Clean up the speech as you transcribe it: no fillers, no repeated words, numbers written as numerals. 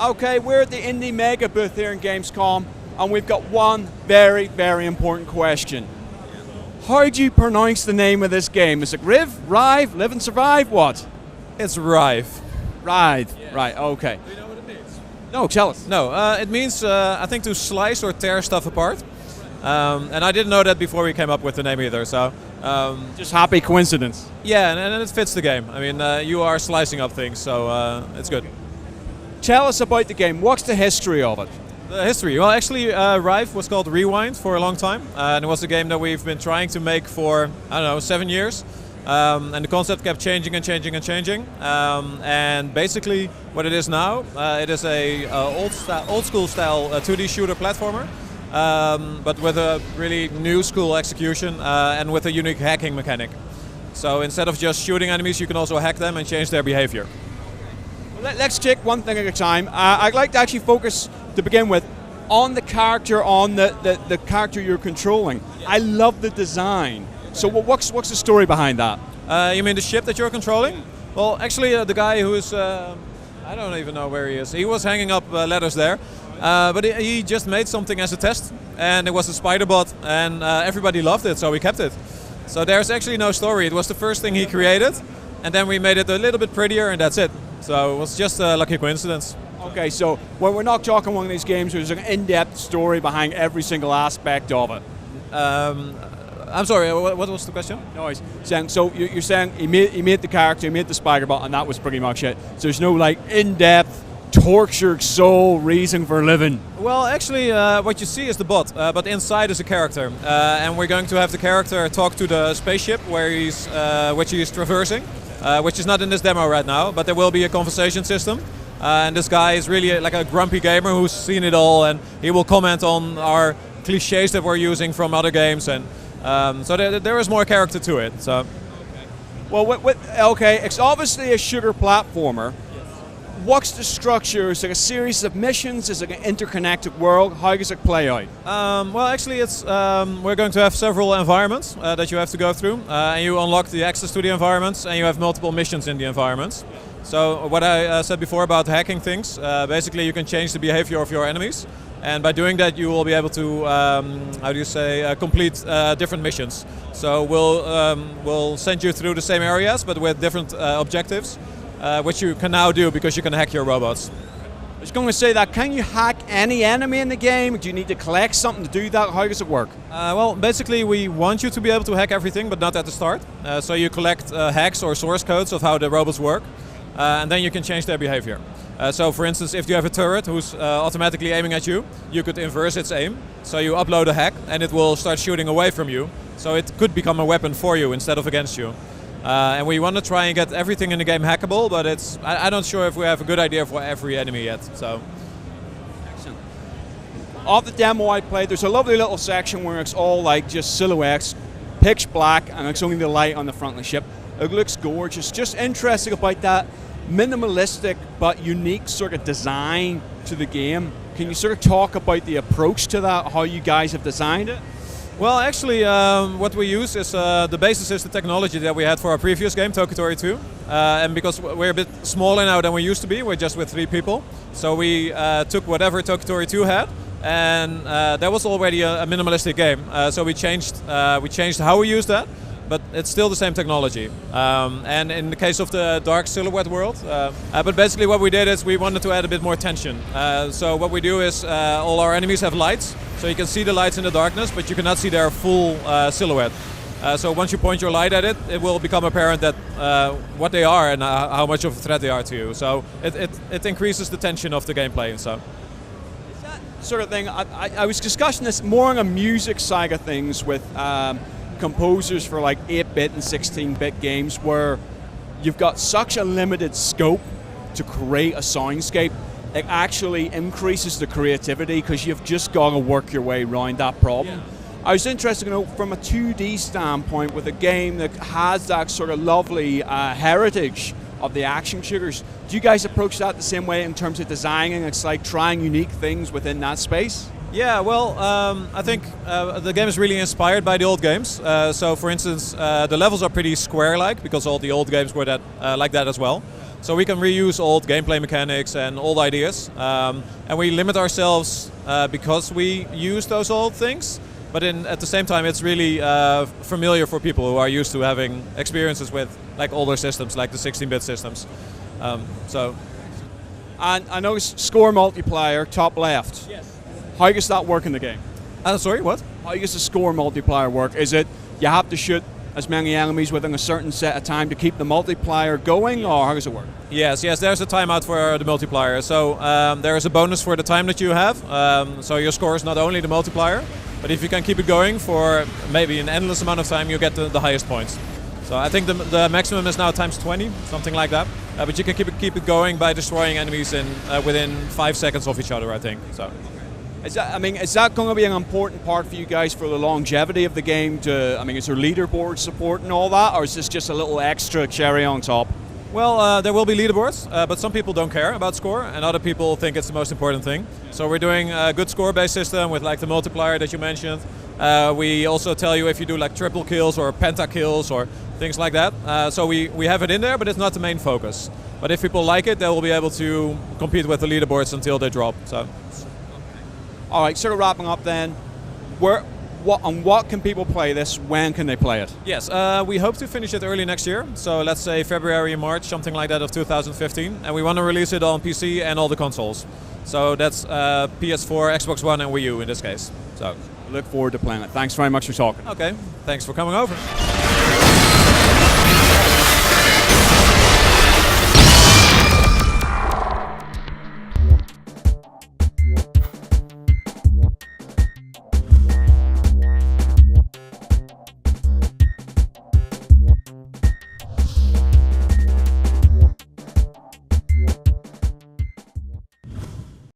Okay, we're at the Indie Mega booth here in Gamescom, and we've got one very, very important question. How do you pronounce the name of this game? Is it Rive, Live and Survive, what? It's Rive. Rive, Yeah. right, okay. Do you know what it means? No, tell us. No, it means, I think, to slice or tear stuff apart. And I didn't know that before we came up with the name either, so... Just happy coincidence. Yeah, and it fits the game. I mean, you are slicing up things, so it's good. Tell us about the game. What's the history of it? The history. Well, actually, Rive was called Rewind for a long time, and it was a game that we've been trying to make for, I don't know, 7 years. And the concept kept changing and changing and changing. And basically, what it is now, it is a old school style 2D shooter platformer, but with a really new school execution and with a unique hacking mechanic. So instead of just shooting enemies, you can also hack them and change their behavior. Let's take one thing at a time. I'd like to actually focus, to begin with, on the character, on the character you're controlling. Yeah. I love the design. So what's the story behind that? You mean the ship that you're controlling? Well, actually, the guy who's, I don't even know where he is. He was hanging up letters there. But he just made something as a test, and it was a spider bot, and everybody loved it, so we kept it. So there's actually no story. It was the first thing he created, and then we made it a little bit prettier, and that's it. So it was just a lucky coincidence. Okay, so when we're not talking one of these games, there's an in-depth story behind every single aspect of it. I'm sorry, what was the question? No, so you're saying he made the character, he made the spider bot, and that was pretty much it. So there's no like in-depth, tortured soul reason for living. Well, actually, what you see is the bot, but inside is a character, and we're going to have the character talk to the spaceship where which he is traversing, which is not in this demo right now, but there will be a conversation system. And this guy is really like a grumpy gamer who's seen it all, and he will comment on our cliches that we're using from other games, and so there is more character to it. So. Okay. Well, okay, it's obviously a shooter platformer. What's the structure? Is it a series of missions? Is it an interconnected world? How does it play out? Well, actually, it's we're going to have several environments that you have to go through, and you unlock the access to the environments, and you have multiple missions in the environments. So what I said before about hacking things, basically you can change the behavior of your enemies, and by doing that you will be able to, complete different missions. So we'll send you through the same areas, but with different objectives. Which you can now do because you can hack your robots. I was going to say that, can you hack any enemy in the game? Do you need to collect something to do that? How does it work? Well, basically we want you to be able to hack everything, but not at the start. So you collect hacks or source codes of how the robots work, and then you can change their behavior. So for instance, if you have a turret who's automatically aiming at you, you could inverse its aim. So you upload a hack and it will start shooting away from you. So it could become a weapon for you instead of against you. And we want to try and get everything in the game hackable, but I'm not sure if we have a good idea for every enemy yet. So, excellent. Of the demo I played, there's a lovely little section where it's all like just silhouettes, pitch black, and it's only the light on the front of the ship. It looks gorgeous. Just interesting about that minimalistic but unique sort of design to the game. Can you sort of talk about the approach to that, how you guys have designed it? Well, actually, what we use is the basis is the technology that we had for our previous game, Toki Tori 2. And because we're a bit smaller now than we used to be, we're just with 3 people. So we took whatever Toki Tori 2 had, and that was already a minimalistic game. So we changed how we use that, but it's still the same technology. And in the case of the dark silhouette world, but basically what we did is we wanted to add a bit more tension. So what we do is all our enemies have lights. So you can see the lights in the darkness, but you cannot see their full silhouette. So once you point your light at it, it will become apparent that what they are and how much of a threat they are to you. So it increases the tension of the gameplay. So. Is that sort of thing, I was discussing this more on a music side of things with composers for like 8-bit and 16-bit games where you've got such a limited scope to create a soundscape. It actually increases the creativity because you've just got to work your way around that problem. Yeah. I was interested to know from a 2D standpoint with a game that has that sort of lovely heritage of the action shooters, do you guys approach that the same way in terms of designing? It's like trying unique things within that space? Yeah, well, I think the game is really inspired by the old games. So for instance, the levels are pretty square-like because all the old games were like that as well. So we can reuse old gameplay mechanics and old ideas, and we limit ourselves because we use those old things. But at the same time, it's really familiar for people who are used to having experiences with like older systems, like the 16-bit systems. And I know score multiplier, top left. Yes. How does that work in the game? Sorry, what? How does the score multiplier work? Is it you have to shoot as many enemies within a certain set of time to keep the multiplier going, or how does it work? Yes, there's a timeout for the multiplier. So there is a bonus for the time that you have. So your score is not only the multiplier, but if you can keep it going for maybe an endless amount of time, you get the highest points. So I think the maximum is now times 20, something like that. But you can keep it going by destroying enemies within 5 seconds of each other, I think. So. Is that going to be an important part for you guys for the longevity of the game? Is there leaderboard support and all that, or is this just a little extra cherry on top? Well, there will be leaderboards, but some people don't care about score, and other people think it's the most important thing. So we're doing a good score-based system with like the multiplier that you mentioned. We also tell you if you do like triple kills or penta kills or things like that. So we have it in there, but it's not the main focus. But if people like it, they will be able to compete with the leaderboards until they drop. So. All right, sort of wrapping up then. What can people play this? When can they play it? Yes, we hope to finish it early next year. So let's say February, March, something like that of 2015. And we want to release it on PC and all the consoles. So that's PS4, Xbox One and Wii U in this case. So look forward to playing it. Thanks very much for talking. Okay, thanks for coming over.